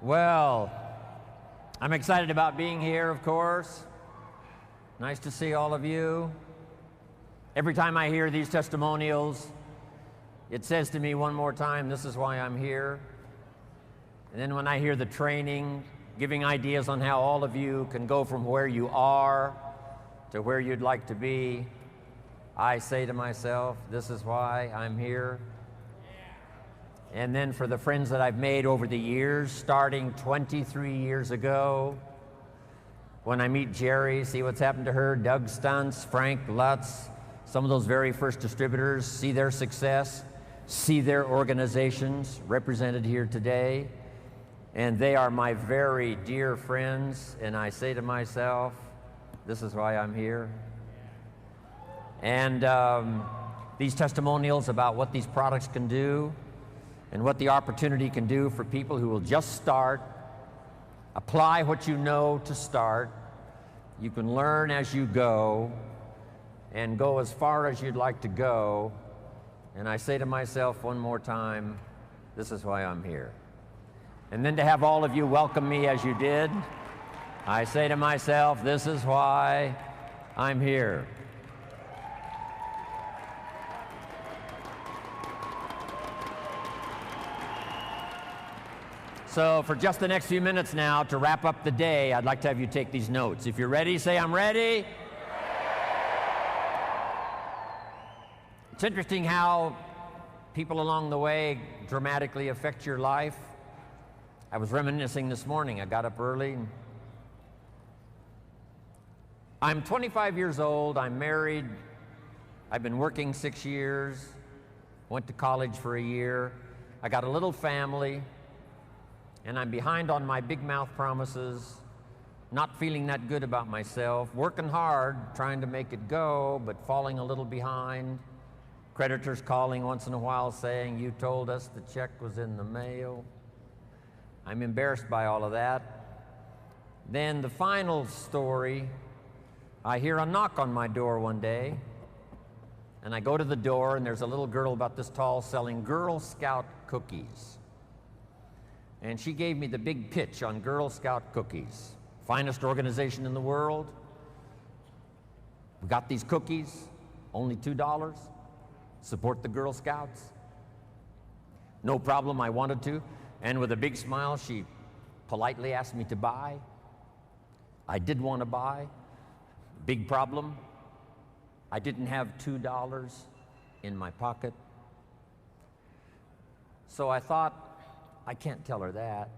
Well, I'm excited about being here, of course. Nice to see all of you. Every time I hear these testimonials, it says to me one more time, this is why I'm here. And then when I hear the training, giving ideas on how all of you can go from where you are to where you'd like to be, I say to myself, this is why I'm here. And then for the friends that I've made over the years, starting 23 years ago, when I meet Jerry, see what's happened to her, Doug Stuntz, Frank Lutz, some of those very first distributors, see their success, see their organizations represented here today, and they are my very dear friends, and I say to myself, this is why I'm here. And these testimonials about what these products can do and what the opportunity can do for people who will just start, apply what you know to start. You can learn as you go and go as far as you'd like to go. And I say to myself one more time, this is why I'm here. And then to have all of you welcome me as you did, I say to myself, this is why I'm here. So for just the next few minutes now, to wrap up the day, I'd like to have you take these notes. If you're ready, say, I'm ready. It's interesting how people along the way dramatically affect your life. I was reminiscing this morning. I got up early. I'm 25 years old. I'm married. I've been working 6 years. Went to college for a year. I got a little family. And I'm behind on my big mouth promises, not feeling that good about myself, working hard, trying to make it go, but falling a little behind. Creditors calling once in a while saying, you told us the check was in the mail. I'm embarrassed by all of that. Then the final story, I hear a knock on my door one day, and I go to the door, and there's a little girl about this tall selling Girl Scout cookies. And she gave me the big pitch on Girl Scout cookies. Finest organization in the world. We got these cookies, only $2. Support the Girl Scouts. No problem, I wanted to. And with a big smile, she politely asked me to buy. I did want to buy. Big problem, I didn't have $2 in my pocket. So I thought, I can't tell her that.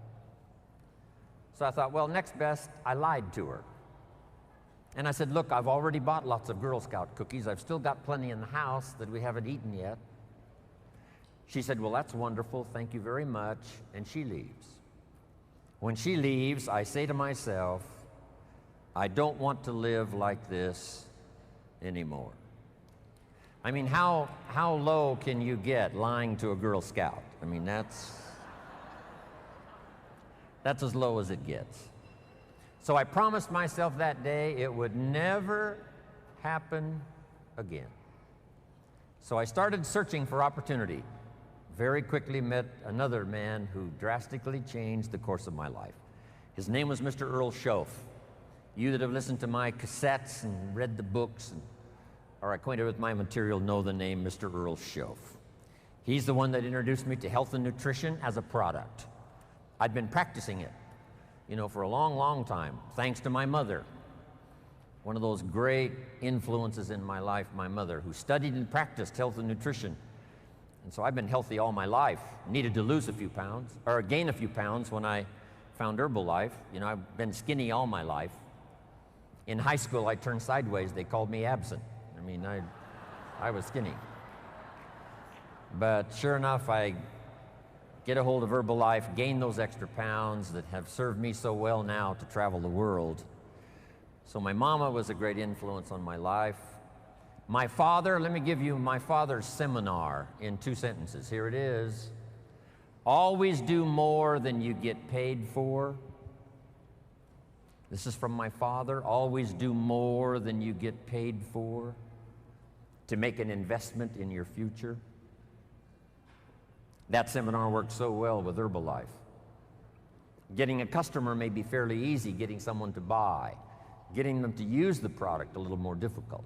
So I thought, well, next best, I lied to her. And I said, look, I've already bought lots of Girl Scout cookies. I've still got plenty in the house that we haven't eaten yet. She said, well, that's wonderful. Thank you very much. And she leaves. When she leaves, I say to myself, I don't want to live like this anymore. I mean, how low can you get lying to a Girl Scout? I mean, that's as low as it gets. So I promised myself that day it would never happen again. So I started searching for opportunity. Very quickly met another man who drastically changed the course of my life. His name was Mr. Earl Schoaf. You that have listened to my cassettes and read the books and are acquainted with my material know the name Mr. Earl Schoaf. He's the one that introduced me to health and nutrition as a product. I'd been practicing it, for a long, long time, thanks to my mother. One of those great influences in my life, my mother, who studied and practiced health and nutrition. And so I've been healthy all my life. Needed to lose a few pounds, or gain a few pounds when I found Herbalife. I've been skinny all my life. In high school, I turned sideways. They called me absent. I mean, I was skinny. But sure enough, I get a hold of Herbalife, gain those extra pounds that have served me so well now to travel the world. So my mama was a great influence on my life. My father, let me give you my father's seminar in 2 sentences. Here it is. Always do more than you get paid for. This is from my father. Always do more than you get paid for to make an investment in your future. That seminar worked so well with Herbalife. Getting a customer may be fairly easy, getting someone to buy. Getting them to use the product a little more difficult.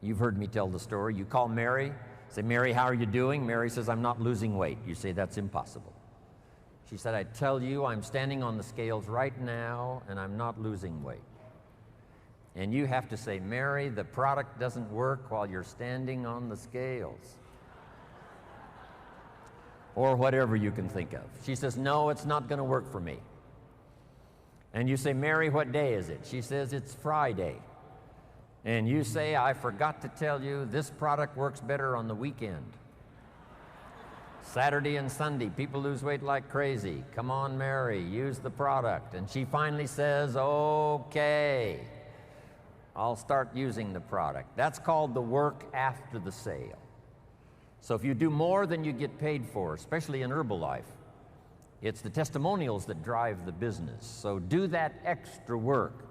You've heard me tell the story. You call Mary, say, Mary, how are you doing? Mary says, I'm not losing weight. You say, that's impossible. She said, I tell you, I'm standing on the scales right now and I'm not losing weight. And you have to say, Mary, the product doesn't work while you're standing on the scales. Or whatever you can think of. She says, no, it's not going to work for me. And you say, Mary, what day is it? She says, it's Friday. And you say, I forgot to tell you, this product works better on the weekend. Saturday and Sunday, people lose weight like crazy. Come on, Mary, use the product. And she finally says, okay, I'll start using the product. That's called the work after the sale. So if you do more than you get paid for, especially in Herbalife, it's the testimonials that drive the business. So do that extra work.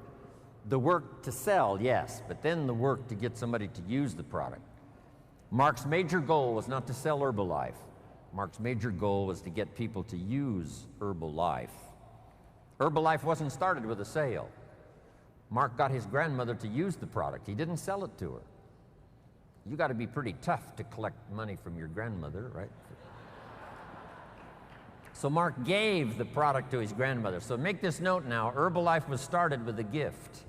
The work to sell, yes, but then the work to get somebody to use the product. Mark's major goal was not to sell Herbalife. Mark's major goal was to get people to use Herbalife. Herbalife wasn't started with a sale. Mark got his grandmother to use the product. He didn't sell it to her. You got to be pretty tough to collect money from your grandmother, right? So Mark gave the product to his grandmother. So make this note now, Herbalife was started with a gift.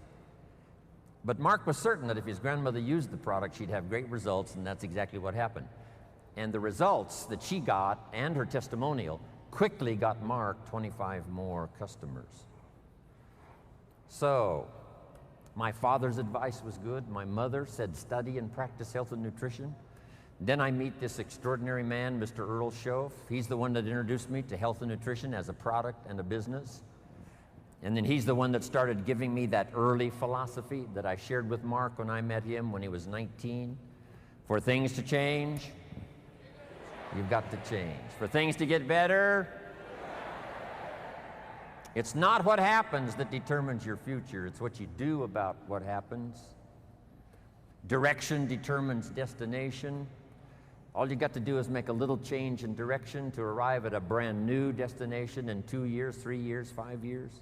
But Mark was certain that if his grandmother used the product, she'd have great results, and that's exactly what happened. And the results that she got and her testimonial quickly got Mark 25 more customers. So, my father's advice was good. My mother said study and practice health and nutrition. Then I meet this extraordinary man, Mr. Earl Schoaf. He's the one that introduced me to health and nutrition as a product and a business. And then he's the one that started giving me that early philosophy that I shared with Mark when I met him when he was 19. For things to change, you've got to change. For things to get better, it's not what happens that determines your future. It's what you do about what happens. Direction determines destination. All you got to do is make a little change in direction to arrive at a brand new destination in 2 years, 3 years, 5 years.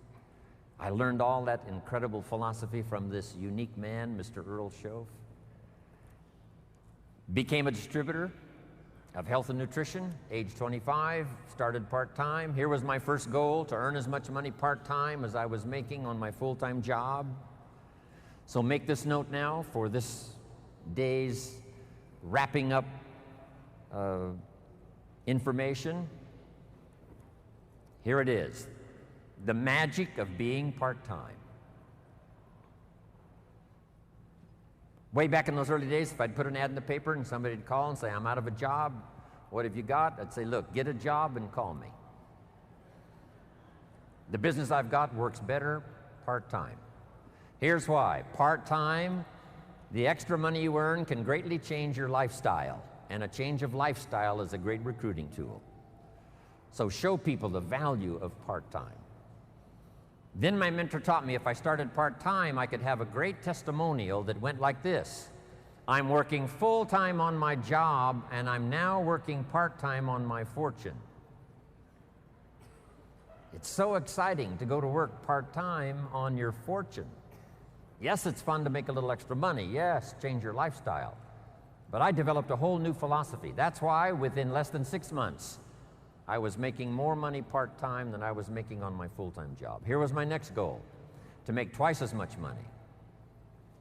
I learned all that incredible philosophy from this unique man, Mr. Earl Schoaf. Became a distributor of health and nutrition, age 25, started part-time. Here was my first goal, to earn as much money part-time as I was making on my full-time job. So make this note now for this day's wrapping up information. Here it is, the magic of being part-time. Way back in those early days, if I'd put an ad in the paper and somebody'd call and say, I'm out of a job, what have you got? I'd say, look, get a job and call me. The business I've got works better part-time. Here's why. Part-time, the extra money you earn can greatly change your lifestyle, and a change of lifestyle is a great recruiting tool. So show people the value of part-time. Then my mentor taught me if I started part-time, I could have a great testimonial that went like this. I'm working full-time on my job, and I'm now working part-time on my fortune. It's so exciting to go to work part-time on your fortune. Yes, it's fun to make a little extra money. Yes, change your lifestyle. But I developed a whole new philosophy. That's why within less than 6 months, I was making more money part-time than I was making on my full-time job. Here was my next goal, to make twice as much money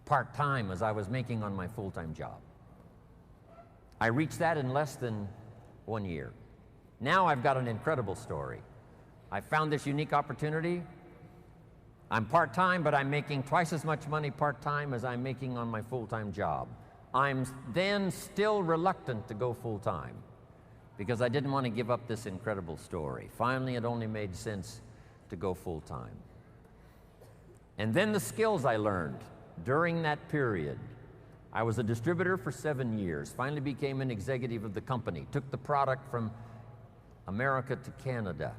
part-time as I was making on my full-time job. I reached that in less than 1 year. Now I've got an incredible story. I found this unique opportunity. I'm part-time, but I'm making twice as much money part-time as I'm making on my full-time job. I'm then still reluctant to go full-time, because I didn't want to give up this incredible story. Finally, it only made sense to go full-time. And then the skills I learned during that period. I was a distributor for 7 years, finally became an executive of the company, took the product from America to Canada.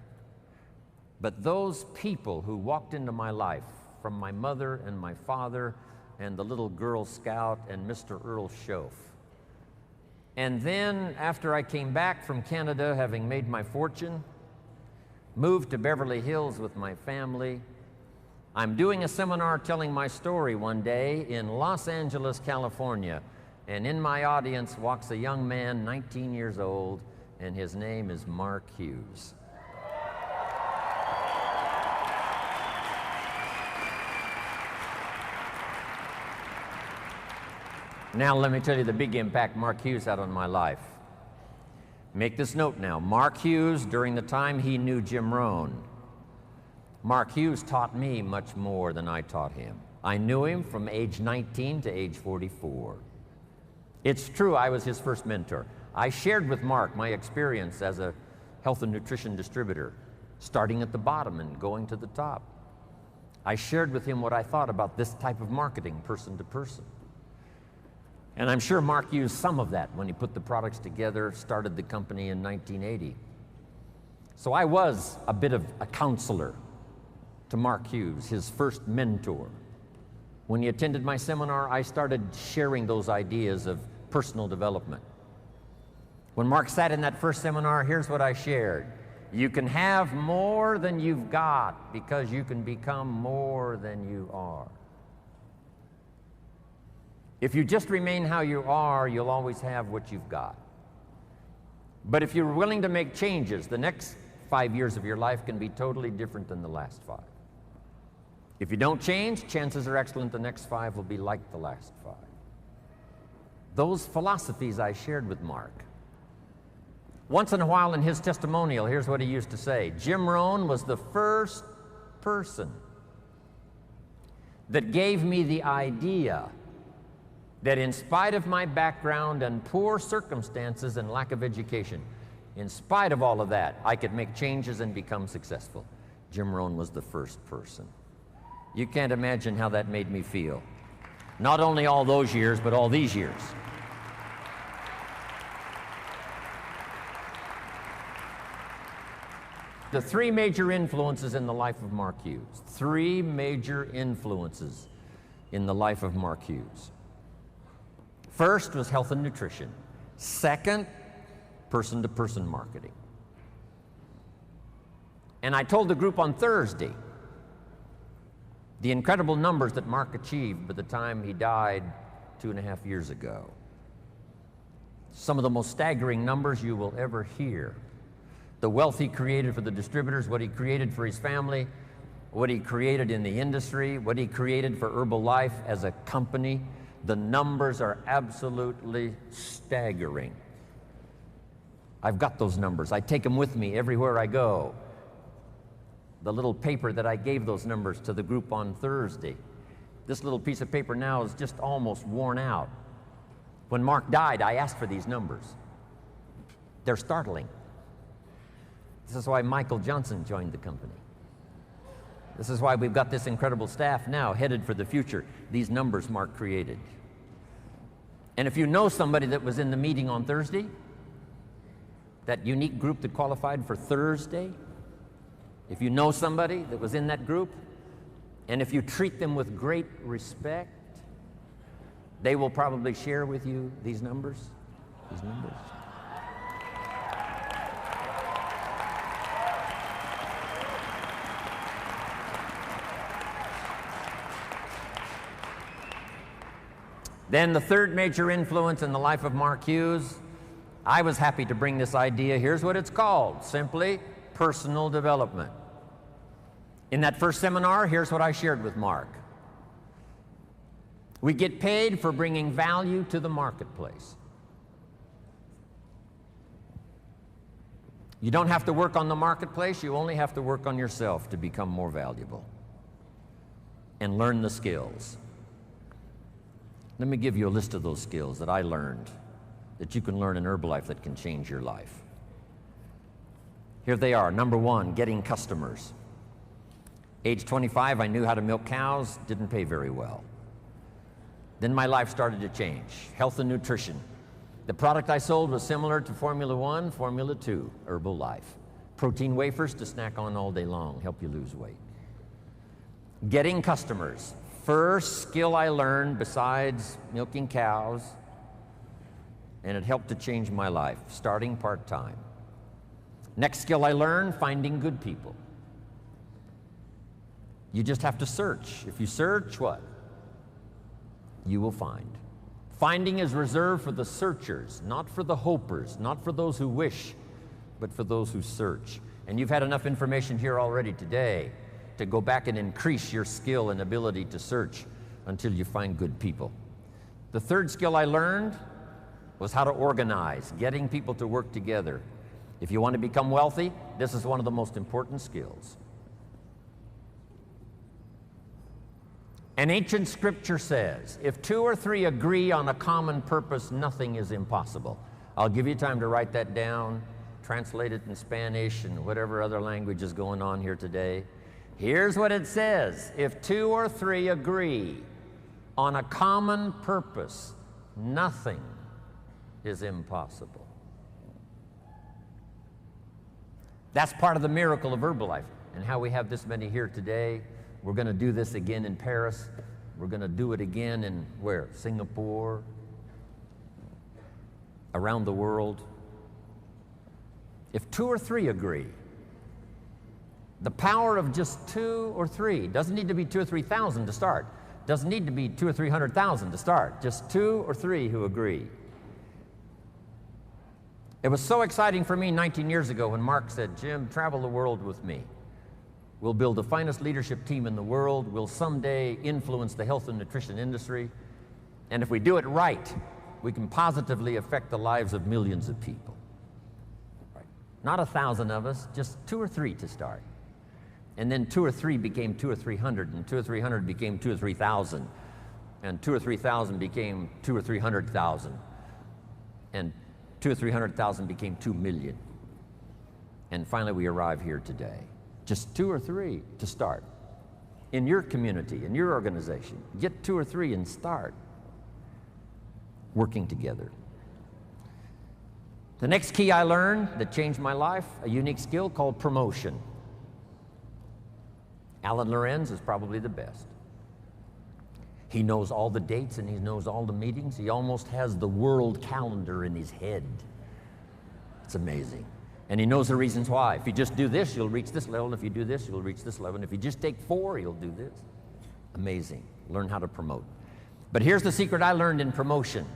But those people who walked into my life, from my mother and my father and the little Girl Scout and Mr. Earl Schoaf, and then, after I came back from Canada, having made my fortune, moved to Beverly Hills with my family. I'm doing a seminar telling my story one day in Los Angeles, California, and in my audience walks a young man, 19 years old, and his name is Mark Hughes. Now let me tell you the big impact Mark Hughes had on my life. Make this note now. Mark Hughes, during the time he knew Jim Rohn, Mark Hughes taught me much more than I taught him. I knew him from age 19 to age 44. It's true, I was his first mentor. I shared with Mark my experience as a health and nutrition distributor, starting at the bottom and going to the top. I shared with him what I thought about this type of marketing, person to person. And I'm sure Mark used some of that when he put the products together, started the company in 1980. So I was a bit of a counselor to Mark Hughes, his first mentor. When he attended my seminar, I started sharing those ideas of personal development. When Mark sat in that first seminar, here's what I shared. You can have more than you've got because you can become more than you are. If you just remain how you are, you'll always have what you've got. But if you're willing to make changes, the next 5 years of your life can be totally different than the last 5. If you don't change, chances are excellent the next 5 will be like the last 5. Those philosophies I shared with Mark. Once in a while in his testimonial, here's what he used to say. Jim Rohn was the first person that gave me the idea that in spite of my background and poor circumstances and lack of education, in spite of all of that, I could make changes and become successful. Jim Rohn was the first person. You can't imagine how that made me feel. Not only all those years, but all these years. The 3 major influences in the life of Mark Hughes. 3 major influences in the life of Mark Hughes. First was health and nutrition. Second, person-to-person marketing. And I told the group on Thursday the incredible numbers that Mark achieved by the time he died 2.5 years ago. Some of the most staggering numbers you will ever hear. The wealth he created for the distributors, what he created for his family, what he created in the industry, what he created for Herbalife as a company. The numbers are absolutely staggering. I've got those numbers. I take them with me everywhere I go. The little paper that I gave those numbers to the group on Thursday. This little piece of paper now is just almost worn out. When Mark died, I asked for these numbers. They're startling. This is why Michael Johnson joined the company. This is why we've got this incredible staff now headed for the future. These numbers Mark created. And if you know somebody that was in the meeting on Thursday, that unique group that qualified for Thursday, if you know somebody that was in that group, and if you treat them with great respect, they will probably share with you these numbers. These numbers. Then the third major influence in the life of Mark Hughes, I was happy to bring this idea. Here's what it's called, simply personal development. In that first seminar, here's what I shared with Mark. We get paid for bringing value to the marketplace. You don't have to work on the marketplace, you only have to work on yourself to become more valuable and learn the skills. Let me give you a list of those skills that I learned that you can learn in Herbalife that can change your life. Here they are. Number 1, getting customers. Age 25, I knew how to milk cows, didn't pay very well. Then my life started to change. Health and nutrition. The product I sold was similar to Formula 1, Formula 2, Herbalife. Protein wafers to snack on all day long, help you lose weight. Getting customers. First skill I learned besides milking cows, and it helped to change my life, starting part-time. Next skill I learned, finding good people. You just have to search. If you search, what? You will find. Finding is reserved for the searchers, not for the hopers, not for those who wish, but for those who search. And you've had enough information here already today to go back and increase your skill and ability to search until you find good people. The third skill I learned was how to organize, getting people to work together. If you want to become wealthy, this is one of the most important skills. An ancient scripture says, if two or three agree on a common purpose, nothing is impossible. I'll give you time to write that down, translate it in Spanish and whatever other language is going on here today. Here's what it says. If two or three agree on a common purpose, nothing is impossible. That's part of the miracle of Herbalife and how we have this many here today. We're going to do this again in Paris. We're going to do it again in where? Singapore, around the world. If two or three agree, the power of just two or three, doesn't need to be 2,000 or 3,000 to start. Doesn't need to be 200,000 or 300,000 to start. Just two or three who agree. It was so exciting for me 19 years ago when Mark said, Jim, travel the world with me. We'll build the finest leadership team in the world. We'll someday influence the health and nutrition industry. And if we do it right, we can positively affect the lives of millions of people. Right. Not 1,000 of us, just 2 or 3 to start. And then 2 or 3 became 200 or 300, and 200 or 300 became 2,000 or 3,000, and 2,000 or 3,000 became 200,000 or 300,000, and 200,000 or 300,000 became 2 million. And finally we arrive here today. Just 2 or 3 to start. In your community, in your organization, get 2 or 3 and start working together. The next key I learned that changed my life, a unique skill called promotion. Alan Lorenz is probably the best. He knows all the dates and he knows all the meetings. He almost has the world calendar in his head. It's amazing. And he knows the reasons why. If you just do this, you'll reach this level. And if you do this, you'll reach this level. And if you just take 4, you'll do this. Amazing. Learn how to promote. But here's the secret I learned in promotion.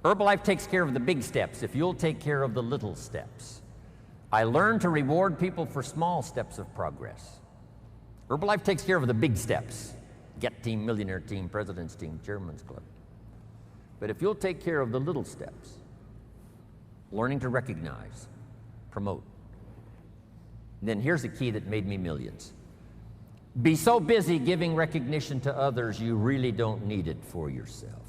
Herbalife takes care of the big steps if you'll take care of the little steps. I learned to reward people for small steps of progress. Herbalife takes care of the big steps. Get team, millionaire team, president's team, chairman's club. But if you'll take care of the little steps, learning to recognize, promote, then here's a key that made me millions. Be so busy giving recognition to others, you really don't need it for yourself.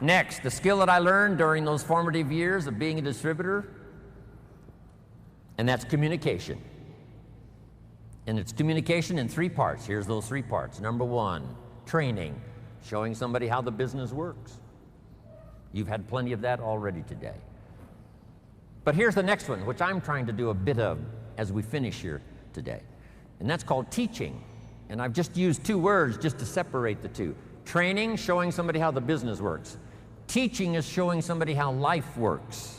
Next, the skill that I learned during those formative years of being a distributor, and that's communication. And it's communication in 3 parts. Here's those 3 parts. Number 1, training, showing somebody how the business works. You've had plenty of that already today. But here's the next one, which I'm trying to do a bit of as we finish here today. And that's called teaching. And I've just used 2 words just to separate the 2. Training, showing somebody how the business works. Teaching is showing somebody how life works.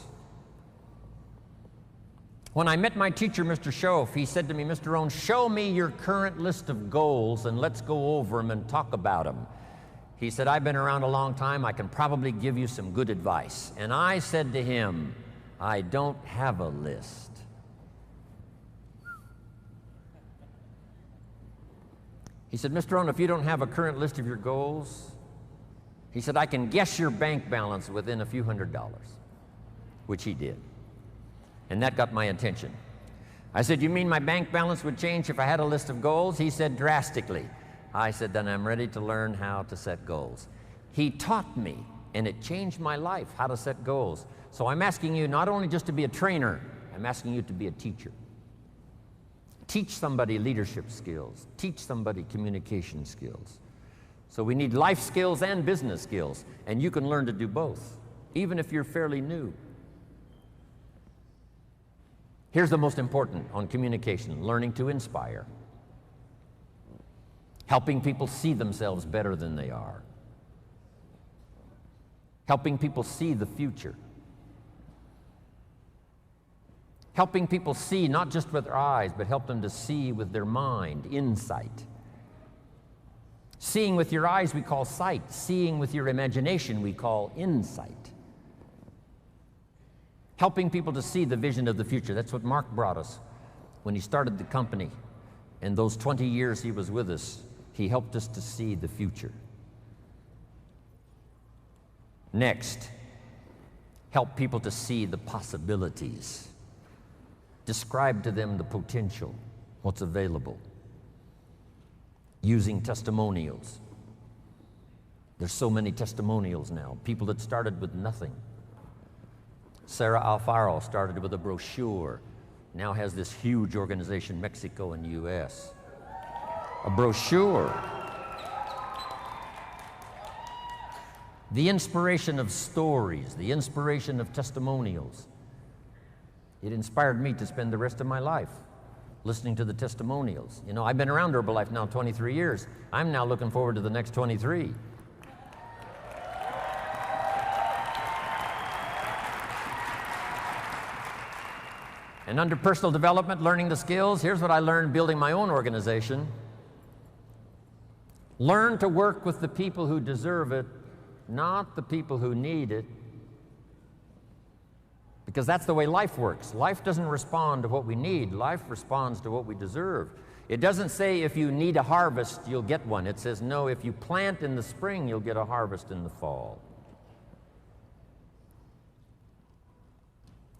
When I met my teacher, Mr. Schoaf, he said to me, Mr. Rohn, show me your current list of goals and let's go over them and talk about them. He said, I've been around a long time. I can probably give you some good advice. And I said to him, I don't have a list. He said, Mr. Rohn, if you don't have a current list of your goals, he said, I can guess your bank balance within a few $100s, which he did. And that got my attention. I said, you mean my bank balance would change if I had a list of goals? He said, drastically. I said, then I'm ready to learn how to set goals. He taught me, and it changed my life, how to set goals. So I'm asking you not only just to be a trainer, I'm asking you to be a teacher. Teach somebody leadership skills. Teach somebody communication skills. So we need life skills and business skills, and you can learn to do both, even if you're fairly new. Here's the most important on communication, learning to inspire. helping people see themselves better than they are, helping people see the future, helping people see not just with their eyes, but help them to see with their mind, insight. Seeing with your eyes we call sight. Seeing with your imagination we call insight. Helping people to see the vision of the future. That's what Mark brought us when he started the company. In those 20 years he was with us, he helped us to see the future. Next, help people to see the possibilities. Describe to them the potential, what's available, using testimonials. There's so many testimonials now, people that started with nothing. Sarah Alfaro started with a brochure, now has this huge organization, Mexico and US. A brochure. The inspiration of stories, the inspiration of testimonials. It inspired me to spend the rest of my life listening to the testimonials. You know, I've been around Herbalife now 23 years. I'm now looking forward to the next 23. And under personal development, learning the skills, here's what I learned building my own organization. Learn to work with the people who deserve it, not the people who need it. Because that's the way life works. Life doesn't respond to what we need. Life responds to what we deserve. It doesn't say if you need a harvest, you'll get one. It says, no, if you plant in the spring, you'll get a harvest in the fall.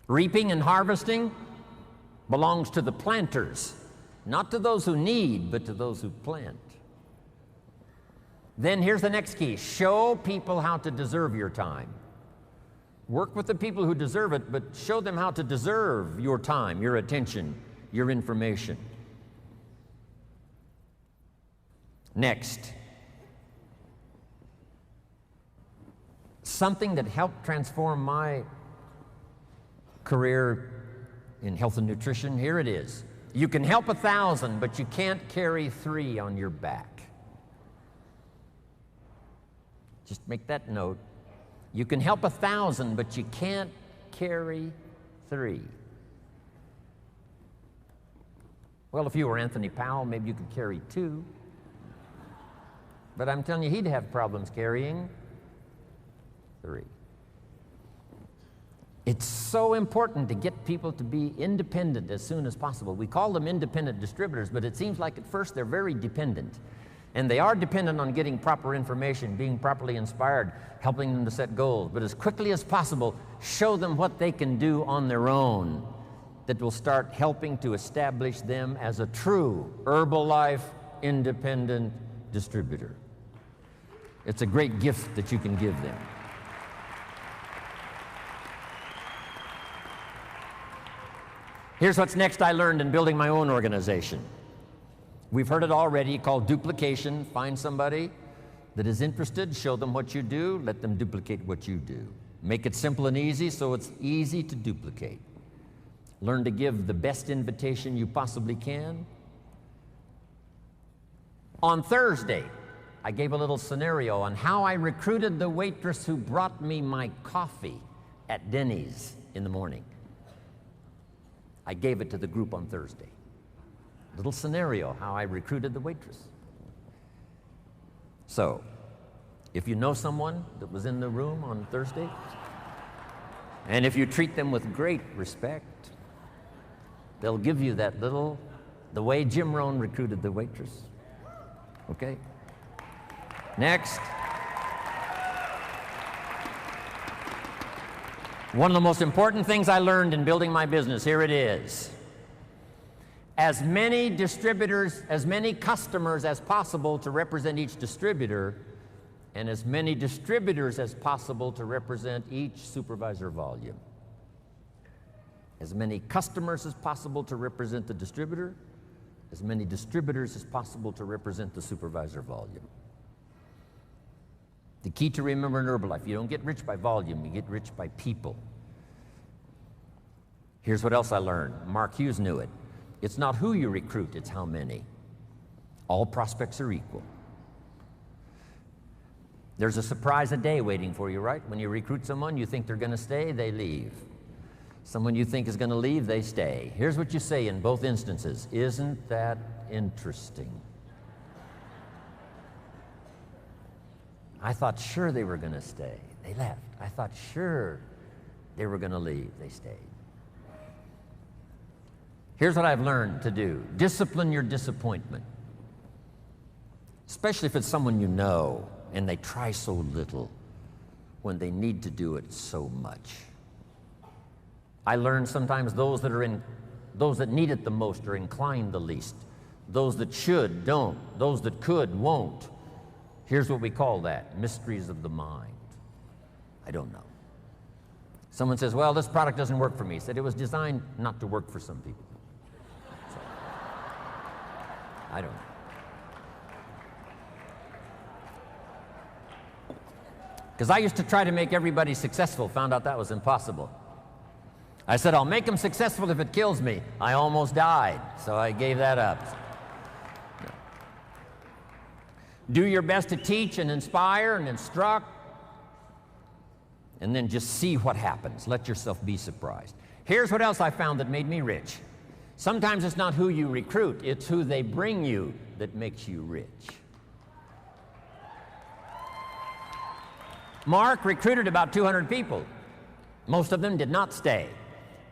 Reaping and harvesting belongs to the planters, not to those who need, but to those who plant. Then here's the next key. Show people how to deserve your time. Work with the people who deserve it, but show them how to deserve your time, your attention, your information. Next, something that helped transform my career in health and nutrition, here it is. You can help 1,000, but you can't carry 3 on your back. Just make that note. You can help 1,000, but you can't carry 3. Well, if you were Anthony Powell, maybe you could carry 2. But I'm telling you, he'd have problems carrying 3. It's so important to get people to be independent as soon as possible. We call them independent distributors, but it seems like at first they're very dependent. And they are dependent on getting proper information, being properly inspired, helping them to set goals. But as quickly as possible, show them what they can do on their own that will start helping to establish them as a true Herbalife independent distributor. It's a great gift that you can give them. Here's what's next I learned in building my own organization. We've heard it already, called duplication. Find somebody that is interested, show them what you do, let them duplicate what you do. Make it simple and easy so it's easy to duplicate. Learn to give the best invitation you possibly can. On Thursday, I gave a little scenario on how I recruited the waitress who brought me my coffee at Denny's in the morning. I gave it to the group on Thursday. Little scenario, how I recruited the waitress. So, if you know someone that was in the room on Thursday, and if you treat them with great respect, they'll give you that little, the way Jim Rohn recruited the waitress. Okay? Next. One of the most important things I learned in building my business, here it is. As many distributors, as many customers as possible to represent each distributor, and as many distributors as possible to represent each supervisor volume. As many customers as possible to represent the distributor, as many distributors as possible to represent the supervisor volume. The key to remember in Herbalife, you don't get rich by volume, you get rich by people. Here's what else I learned. Mark Hughes knew it. It's not who you recruit, it's how many. All prospects are equal. There's a surprise a day waiting for you, right? When you recruit someone, you think they're going to stay, they leave. Someone you think is going to leave, they stay. Here's what you say in both instances. Isn't that interesting? I thought sure they were going to stay. They left. I thought sure they were going to leave. They stayed. Here's what I've learned to do. Discipline your disappointment. Especially if it's someone you know and they try so little when they need to do it so much. I learned sometimes those that need it the most are inclined the least. Those that should, don't. Those that could, won't. Here's what we call that, mysteries of the mind. I don't know. Someone says, well, this product doesn't work for me. I said, it was designed not to work for some people. So, I don't know. Because I used to try to make everybody successful, found out that was impossible. I said, I'll make them successful if it kills me. I almost died, so I gave that up. No. Do your best to teach and inspire and instruct, and then just see what happens. Let yourself be surprised. Here's what else I found that made me rich. Sometimes it's not who you recruit, it's who they bring you that makes you rich. Mark recruited about 200 people. Most of them did not stay.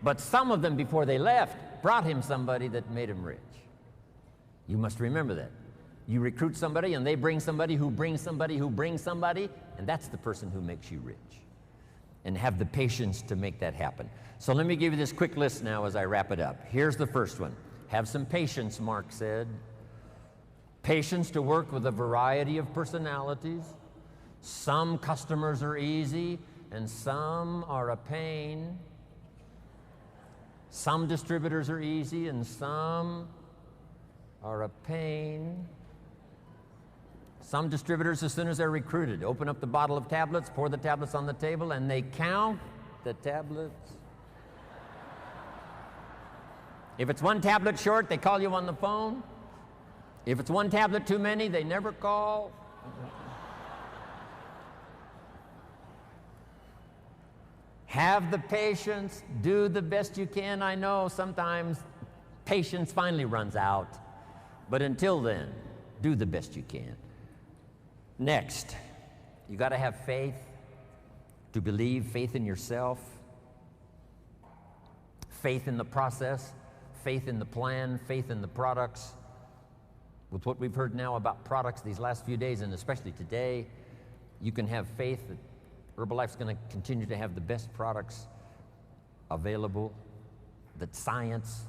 But some of them, before they left, brought him somebody that made him rich. You must remember that. You recruit somebody, and they bring somebody who brings somebody who brings somebody, and that's the person who makes you rich. And have the patience to make that happen. So let me give you this quick list now as I wrap it up. Here's the first one. Have some patience, Mark said. Patience to work with a variety of personalities. Some customers are easy, and some are a pain. Some distributors are easy, and some are a pain. Some distributors, as soon as they're recruited, open up the bottle of tablets, pour the tablets on the table, and they count the tablets. If it's one tablet short, they call you on the phone. If it's one tablet too many, they never call. Have the patience, do the best you can. I know sometimes patience finally runs out, but until then, do the best you can. Next, you got to have faith to believe, faith in yourself, faith in the process, faith in the plan, faith in the products. With what we've heard now about products these last few days, and especially today, you can have faith that Herbalife's going to continue to have the best products available that science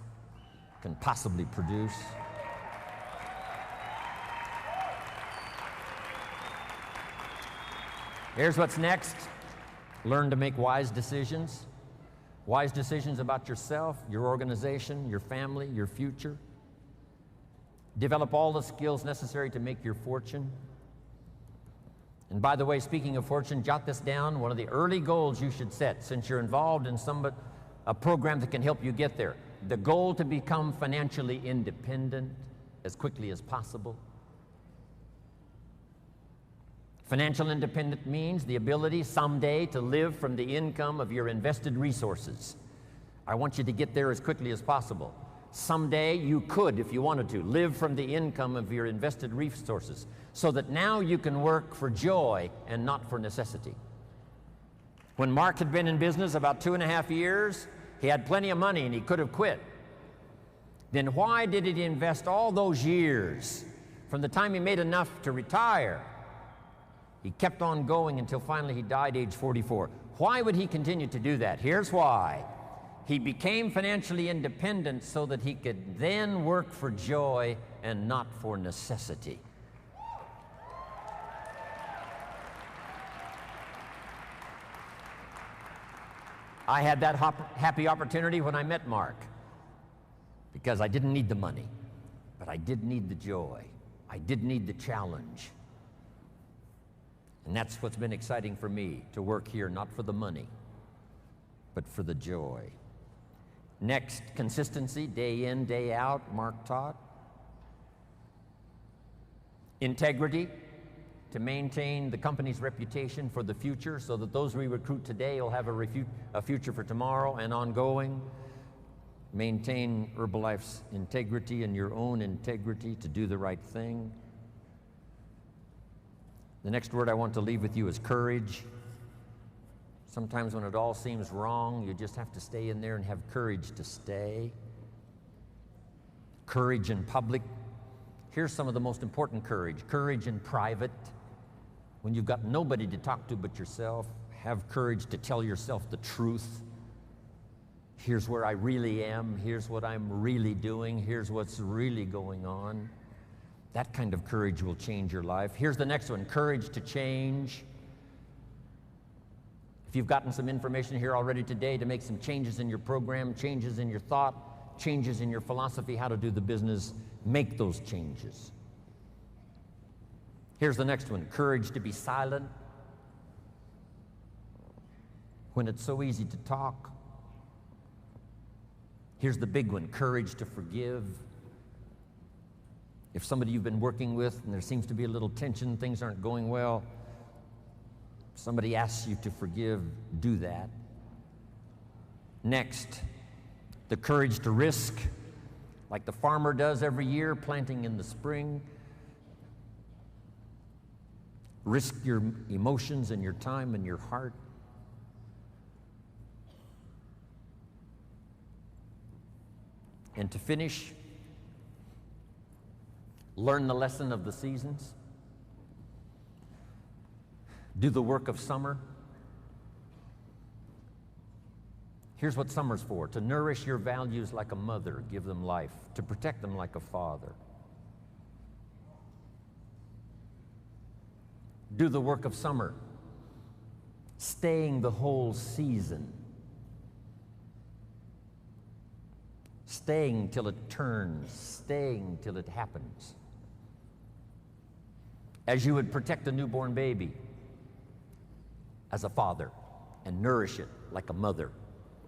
can possibly produce. Here's what's next. Learn to make wise decisions. Wise decisions about yourself, your organization, your family, your future. Develop all the skills necessary to make your fortune. And by the way, speaking of fortune, jot this down. One of the early goals you should set, since you're involved in a program that can help you get there. The goal to become financially independent as quickly as possible. Financial independence means the ability someday to live from the income of your invested resources. I want you to get there as quickly as possible. Someday you could, if you wanted to, live from the income of your invested resources so that now you can work for joy and not for necessity. When Mark had been in business about 2.5 years, he had plenty of money and he could have quit. Then why did he invest all those years from the time he made enough to retire? He kept on going until finally he died age 44. Why would he continue to do that? Here's why. He became financially independent so that he could then work for joy and not for necessity. I had that happy opportunity when I met Mark because I didn't need the money, but I did need the joy. I did need the challenge. And that's what's been exciting for me, to work here not for the money, but for the joy. Next, consistency, day in, day out, Mark taught. Integrity, to maintain the company's reputation for the future so that those we recruit today will have a future for tomorrow and ongoing. Maintain Herbalife's integrity and your own integrity to do the right thing. The next word I want to leave with you is courage. Sometimes when it all seems wrong, you just have to stay in there and have courage to stay. Courage in public. Here's some of the most important courage. Courage in private. When you've got nobody to talk to but yourself, have courage to tell yourself the truth. Here's where I really am. Here's what I'm really doing. Here's what's really going on. That kind of courage will change your life. Here's the next one, courage to change. If you've gotten some information here already today to make some changes in your program, changes in your thought, changes in your philosophy, how to do the business, make those changes. Here's the next one, courage to be silent when it's so easy to talk. Here's the big one, courage to forgive. If somebody you've been working with and there seems to be a little tension, things aren't going well, somebody asks you to forgive, do that. Next, the courage to risk, like the farmer does every year, planting in the spring. Risk your emotions and your time and your heart. And to finish, learn the lesson of the seasons. Do the work of summer. Here's what summer's for: to nourish your values like a mother, give them life, to protect them like a father. Do the work of summer, staying the whole season, staying till it turns, staying till it happens. As you would protect a newborn baby as a father and nourish it like a mother,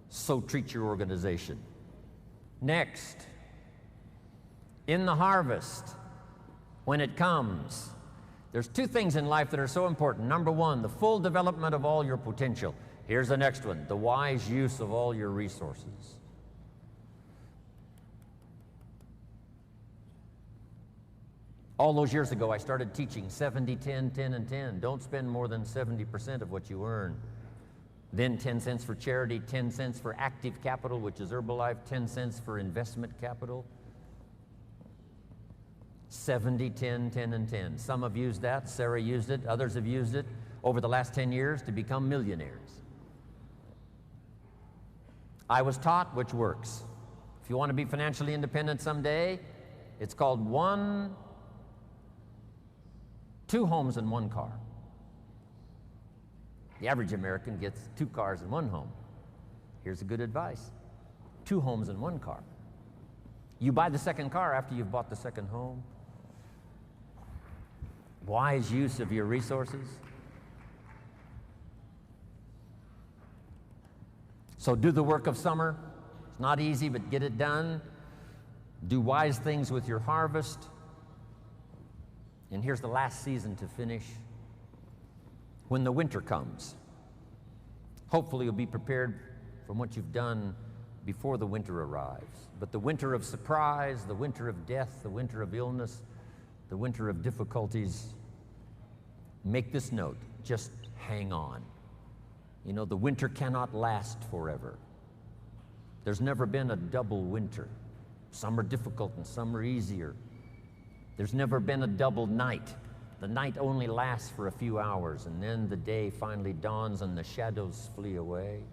so treat your organization. Next, in the harvest, when it comes, there's two things in life that are so important. Number one, the full development of all your potential. Here's the next one, the wise use of all your resources. All those years ago, I started teaching 70, 10, 10, and 10. Don't spend more than 70% of what you earn. Then 10 cents for charity, 10 cents for active capital, which is Herbalife, 10 cents for investment capital. 70, 10, 10, and 10. Some have used that. Sarah used it. Others have used it over the last 10 years to become millionaires. I was taught which works. If you want to be financially independent someday, it's called two homes and one car. The average American gets 2 cars and 1 home. Here's a good advice: 2 homes and 1 car. You buy the second car after you've bought the second home. Wise use of your resources. So do the work of summer. It's not easy, but get it done. Do wise things with your harvest. And here's the last season to finish. When the winter comes, hopefully you'll be prepared from what you've done before the winter arrives. But the winter of surprise, the winter of death, the winter of illness, the winter of difficulties, make this note: just hang on. You know, the winter cannot last forever. There's never been a double winter. Some are difficult and some are easier. There's never been a double night. The night only lasts for a few hours, and then the day finally dawns and the shadows flee away.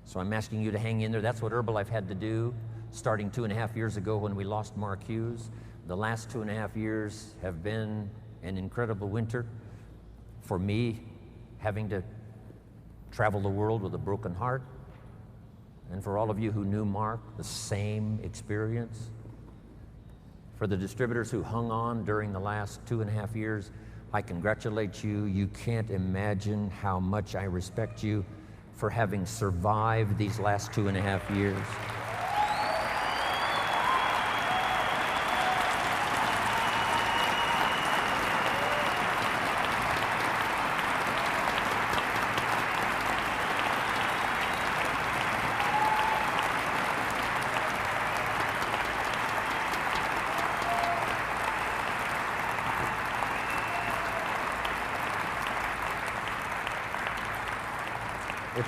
So I'm asking you to hang in there. That's what Herbalife had to do starting 2.5 years ago when we lost Mark Hughes. The last 2.5 years have been an incredible winter for me, having to travel the world with a broken heart. And for all of you who knew Mark, the same experience. For the distributors who hung on during the last 2.5 years, I congratulate you. You can't imagine how much I respect you for having survived these last 2.5 years.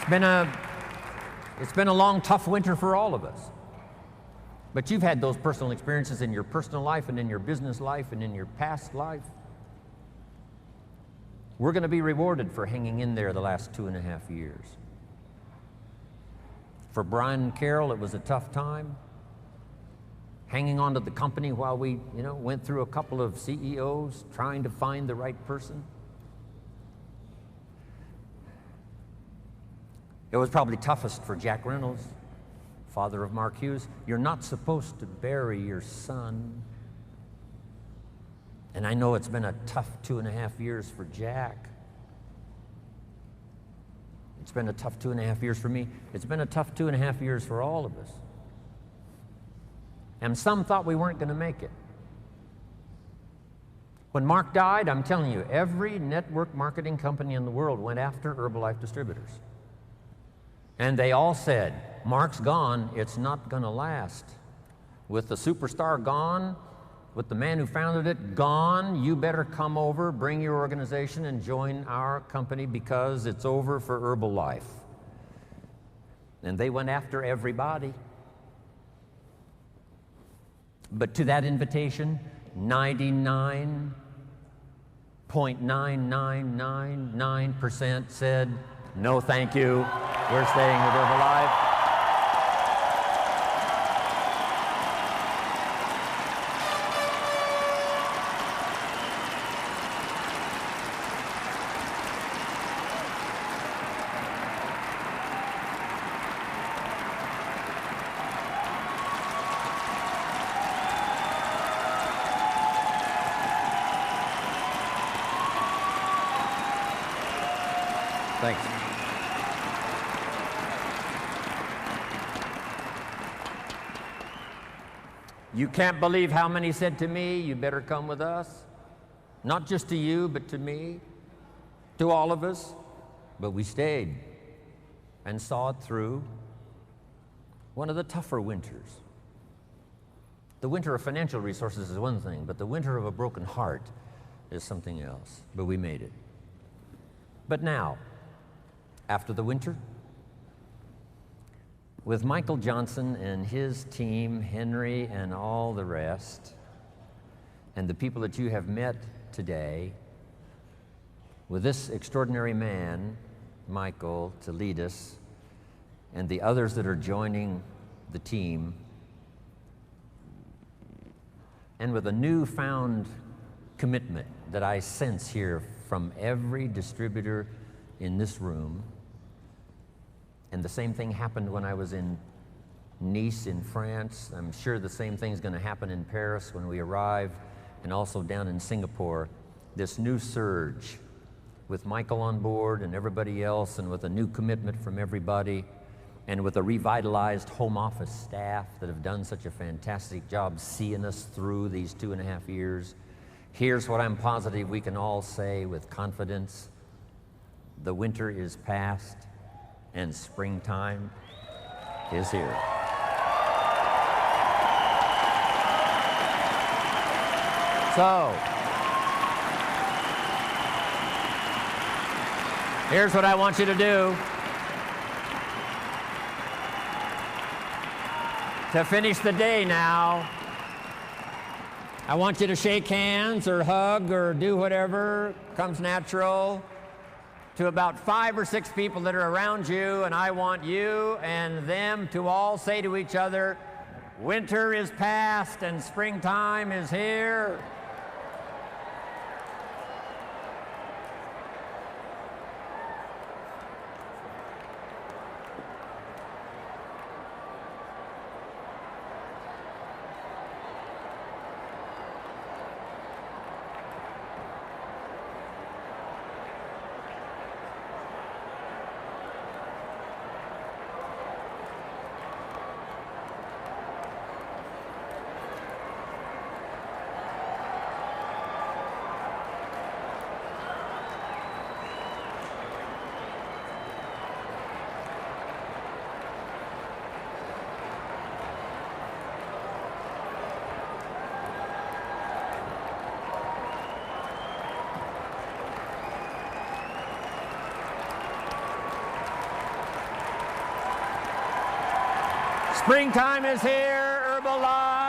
It's been a long, tough winter for all of us. But you've had those personal experiences in your personal life and in your business life and in your past life. We're going to be rewarded for hanging in there the last 2.5 years. For Brian and Carol, it was a tough time. Hanging on to the company while we, went through a couple of CEOs trying to find the right person. It was probably toughest for Jack Reynolds, father of Mark Hughes. You're not supposed to bury your son. And I know it's been a tough 2.5 years for Jack. It's been a tough 2.5 years for me. It's been a tough 2.5 years for all of us. And some thought we weren't going to make it. When Mark died, I'm telling you, every network marketing company in the world went after Herbalife distributors. And they all said, Mark's gone, it's not going to last. With the superstar gone, with the man who founded it gone, you better come over, bring your organization, and join our company because it's over for Herbalife. And they went after everybody. But to that invitation, 99.9999% said, no thank you, we're staying with Herbalife. Thanks. You can't believe how many said to me, you better come with us. Not just to you, but to me, to all of us. But we stayed and saw it through one of the tougher winters. The winter of financial resources is one thing, but the winter of a broken heart is something else. But we made it. But now, after the winter, with Michael Johnson and his team, Henry and all the rest, and the people that you have met today, with this extraordinary man, Michael, to lead us, and the others that are joining the team, and with a newfound commitment that I sense here from every distributor in this room. And the same thing happened when I was in Nice in France. I'm sure the same thing's going to happen in Paris when we arrive, and also down in Singapore. This new surge with Michael on board and everybody else, and with a new commitment from everybody, and with a revitalized home office staff that have done such a fantastic job seeing us through these 2.5 years. Here's what I'm positive we can all say with confidence. The winter is past and springtime is here. So, here's what I want you to do. To finish the day now, I want you to shake hands or hug or do whatever comes natural to about 5 or 6 people that are around you, and I want you and them to all say to each other, winter is past and springtime is here. Springtime is here, Herbalife.